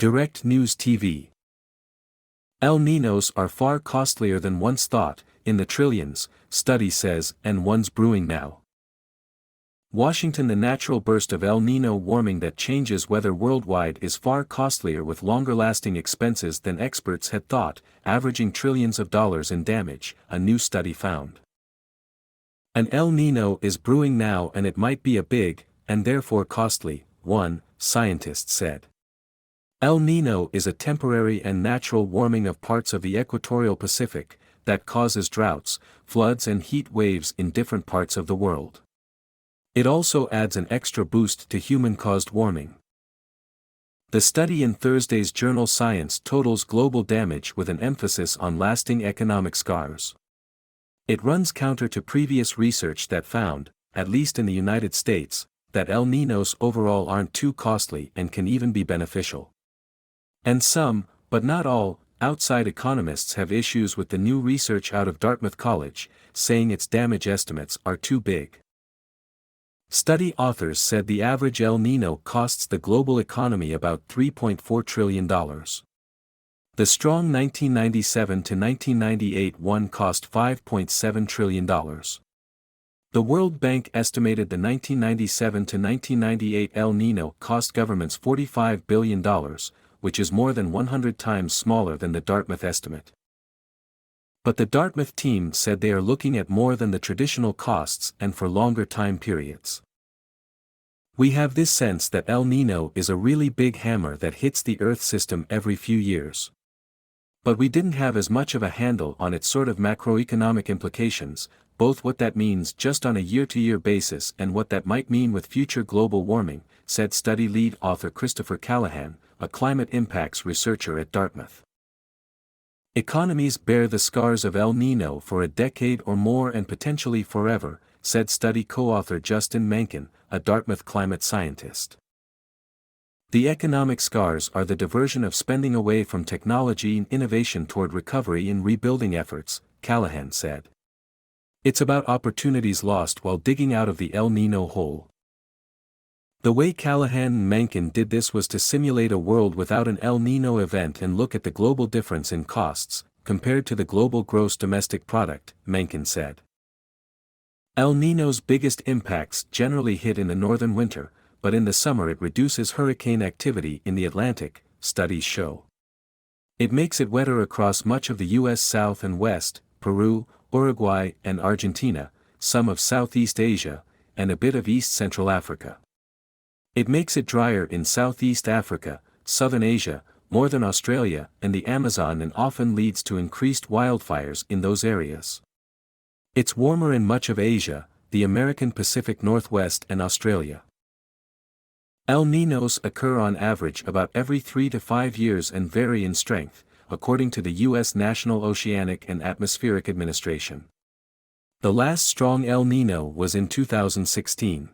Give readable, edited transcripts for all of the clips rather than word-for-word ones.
Direct News TV. El Ninos are far costlier than once thought, in the trillions, study says, and one's brewing now. Washington. The natural burst of El Nino warming that changes weather worldwide is far costlier with longer-lasting expenses than experts had thought, averaging trillions of dollars in damage, a new study found. An El Nino is brewing now and it might be a big, and therefore costly, one, scientists said. El Nino is a temporary and natural warming of parts of the equatorial Pacific, that causes droughts, floods and heat waves in different parts of the world. It also adds an extra boost to human-caused warming. The study in Thursday's journal Science totals global damage with an emphasis on lasting economic scars. It runs counter to previous research that found, at least in the United States, that El Ninos overall aren't too costly and can even be beneficial. And some, but not all, outside economists have issues with the new research out of Dartmouth College, saying its damage estimates are too big. Study authors said the average El Nino costs the global economy about $3.4 trillion. The strong 1997 to 1998 one cost $5.7 trillion. The World Bank estimated the 1997 to 1998 El Nino cost governments $45 billion, which is more than 100 times smaller than the Dartmouth estimate. But the Dartmouth team said they are looking at more than the traditional costs and for longer time periods. We have this sense that El Nino is a really big hammer that hits the Earth system every few years. But we didn't have as much of a handle on its sort of macroeconomic implications, both what that means just on a year-to-year basis and what that might mean with future global warming, said study lead author Christopher Callahan, a climate impacts researcher at Dartmouth. Economies bear the scars of El Nino for a decade or more and potentially forever, said study co-author Justin Mencken, a Dartmouth climate scientist. The economic scars are the diversion of spending away from technology and innovation toward recovery and rebuilding efforts, Callahan said. It's about opportunities lost while digging out of the El Nino hole. The way Callahan and Mencken did this was to simulate a world without an El Nino event and look at the global difference in costs, compared to the global gross domestic product, Mencken said. El Nino's biggest impacts generally hit in the northern winter, but in the summer it reduces hurricane activity in the Atlantic, studies show. It makes it wetter across much of the U.S. South and West, Peru, Uruguay and Argentina, some of Southeast Asia, and a bit of East Central Africa. It makes it drier in Southeast Africa, Southern Asia, Northern Australia and the Amazon and often leads to increased wildfires in those areas. It's warmer in much of Asia, the American Pacific Northwest and Australia. El Ninos occur on average about every 3 to 5 years and vary in strength, according to the U.S. National Oceanic and Atmospheric Administration. The last strong El Nino was in 2016.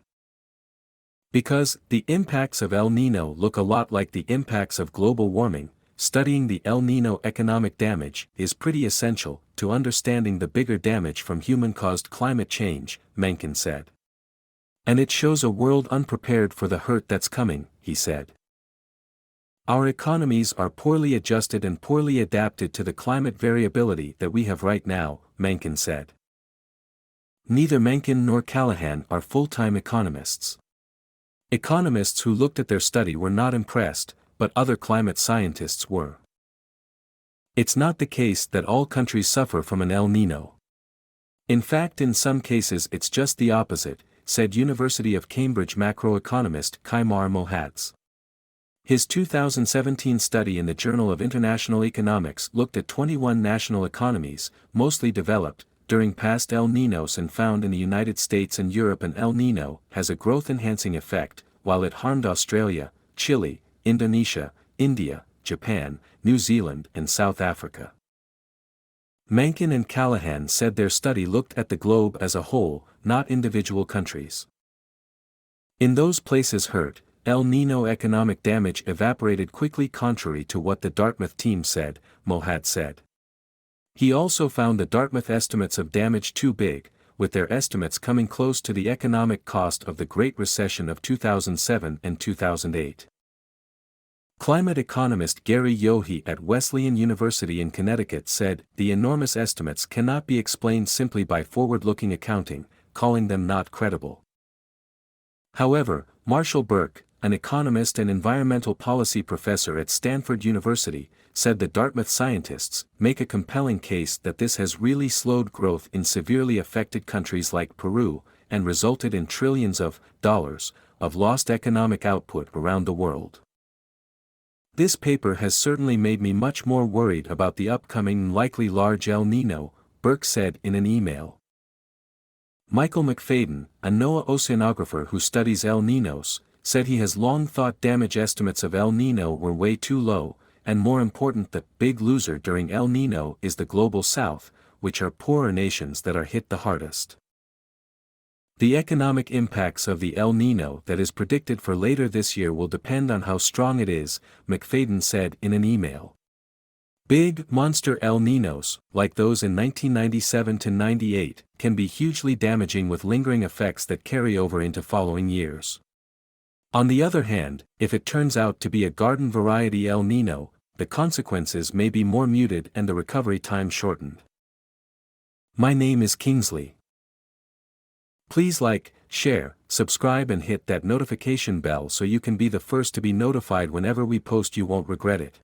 Because the impacts of El Nino look a lot like the impacts of global warming, studying the El Nino economic damage is pretty essential to understanding the bigger damage from human-caused climate change, Mencken said. And it shows a world unprepared for the hurt that's coming, he said. Our economies are poorly adjusted and poorly adapted to the climate variability that we have right now, Mencken said. Neither Mencken nor Callahan are full-time economists. Economists who looked at their study were not impressed, but other climate scientists were. It's not the case that all countries suffer from an El Nino. In fact, in some cases it's just the opposite, said University of Cambridge macroeconomist Kaimar Mohatz. His 2017 study in the Journal of International Economics looked at 21 national economies, mostly developed, during past El Ninos and found in the United States and Europe an El Nino has a growth-enhancing effect, while it harmed Australia, Chile, Indonesia, India, Japan, New Zealand and South Africa. Mencken and Callahan said their study looked at the globe as a whole, not individual countries. In those places hurt, El Nino economic damage evaporated quickly contrary to what the Dartmouth team said, Mohatz said. He also found the Dartmouth estimates of damage too big, with their estimates coming close to the economic cost of the Great Recession of 2007 and 2008. Climate economist Gary Yohe at Wesleyan University in Connecticut said, "The enormous estimates cannot be explained simply by forward-looking accounting, calling them not credible." However, Marshall Burke, an economist and environmental policy professor at Stanford University, said that Dartmouth scientists make a compelling case that this has really slowed growth in severely affected countries like Peru, and resulted in trillions of dollars of lost economic output around the world. "This paper has certainly made me much more worried about the upcoming and likely large El Nino," Burke said in an email. Michael McFadden, a NOAA oceanographer who studies El Ninos, said he has long thought damage estimates of El Nino were way too low, and more important, the big loser during El Nino is the Global South, which are poorer nations that are hit the hardest. The economic impacts of the El Nino that is predicted for later this year will depend on how strong it is, McFadden said in an email. Big, monster El Ninos, like those in 1997–98, can be hugely damaging with lingering effects that carry over into following years. On the other hand, if it turns out to be a garden variety El Nino, the consequences may be more muted and the recovery time shortened. My name is Kingsley. Please like, share, subscribe and hit that notification bell so you can be the first to be notified whenever we post. You won't regret it.